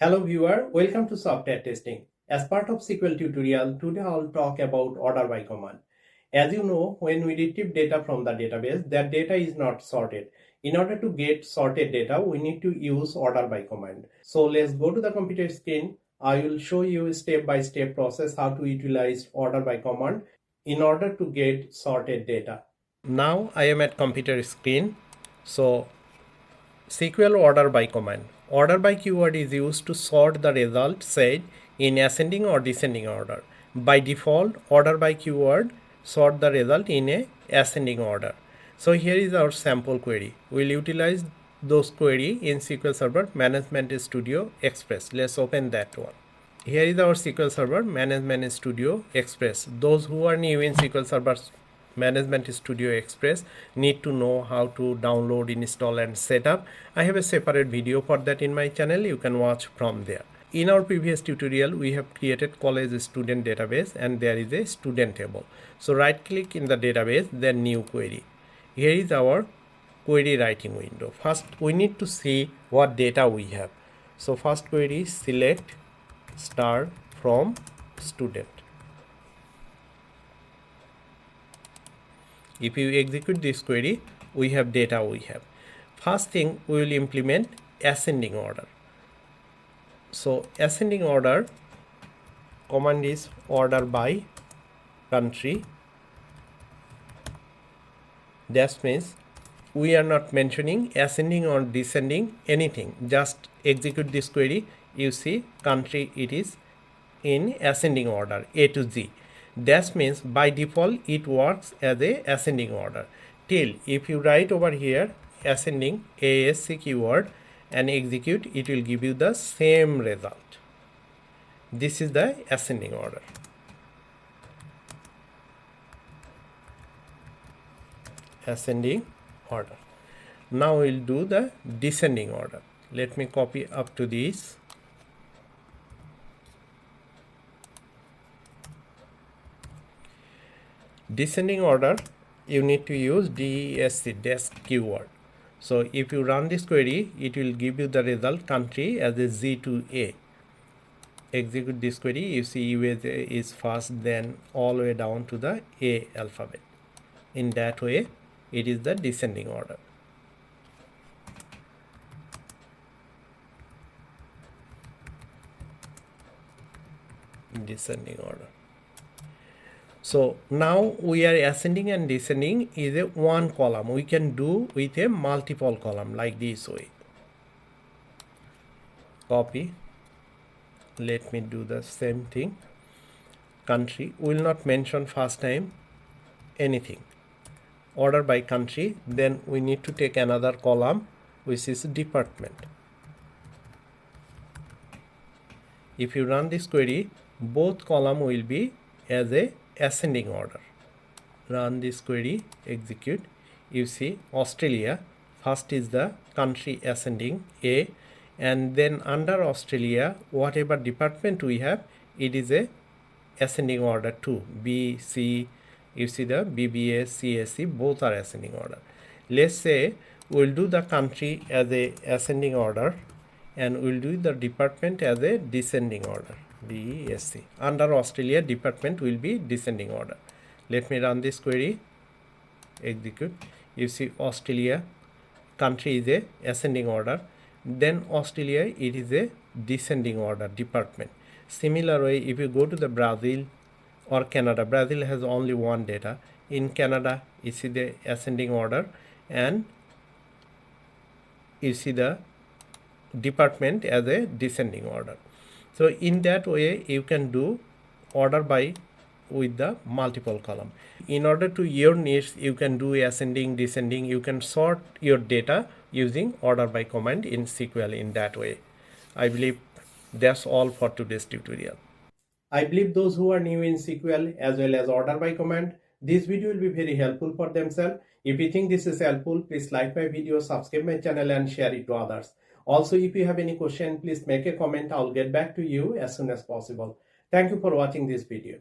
Hello viewer, welcome to software testing. As part of SQL tutorial, today I'll talk about order by command. As you know, when we retrieve data from the database, that data is not sorted. In order to get sorted data, we need to use order by command. So let's go to the computer screen. I will show you a step-by-step process how to utilize order by command in order to get sorted data. Now I am at computer screen. So SQL order by command. Order by keyword is used to sort the result said in ascending or descending order. By default, order by keyword sort the result in a ascending order. So here is our sample query. We'll utilize those query in SQL Server Management Studio Express. Let's open that one. Here is our SQL Server Management Studio Express. Those who are new in SQL Server Management Studio Express need to know how to download, install and set up. I have a separate video for that in my channel. You can watch from there. In our previous tutorial, we have created college student database and there is a student table. So right click in the database, then new query. Here is our query writing window. First, we need to see what data we have. So first query, select star from student. If you execute this query, we have data we have. First thing, we will implement ascending order. So ascending order command is order by country. That means we are not mentioning ascending or descending anything. Just execute this query. You see country, it is in ascending order, A to Z. That means by default it works as a ascending order till if you write over here ascending ASC keyword and execute, it will give you the same result. This is the ascending order. Ascending order. Now we'll do the descending order. Let me copy up to this. Descending order, you need to use DESC, desk keyword. So if you run this query, it will give you the result country as a Z to A. Execute this query, you see USA is first, then all the way down to the A alphabet. In that way, it is the descending order. Descending order. So now we are ascending and descending is a one column. We can do with a multiple column like this way. Copy. Let me do the same thing. Country, will not mention first time anything. Order by country, then we need to take another column which is department. If you run this query, both column will be as a ascending order. Run this query, execute. You see Australia, first is the country ascending A, and then under Australia whatever department we have, it is a ascending order 2. B, C, you see the BBA, CSC, both are ascending order. Let's say we'll do the country as a ascending order and we'll do the department as a descending order. DESC. Under Australia, department will be descending order. Let me run this query, execute. You see Australia, country is a ascending order, then Australia, it is a descending order department. Similar way, if you go to the Brazil or Canada, Brazil has only one data. In Canada, you see the ascending order and you see the department as a descending order. So in that way you can do order by with the multiple column. In order to your needs, you can do ascending, descending. You can sort your data using order by command in SQL in that way. I believe that's all for today's tutorial. I believe those who are new in SQL as well as order by command, this video will be very helpful for themselves. If you think this is helpful, please like my video, subscribe my channel and share it to others. Also, if you have any question, please make a comment. I'll get back to you as soon as possible. Thank you for watching this video.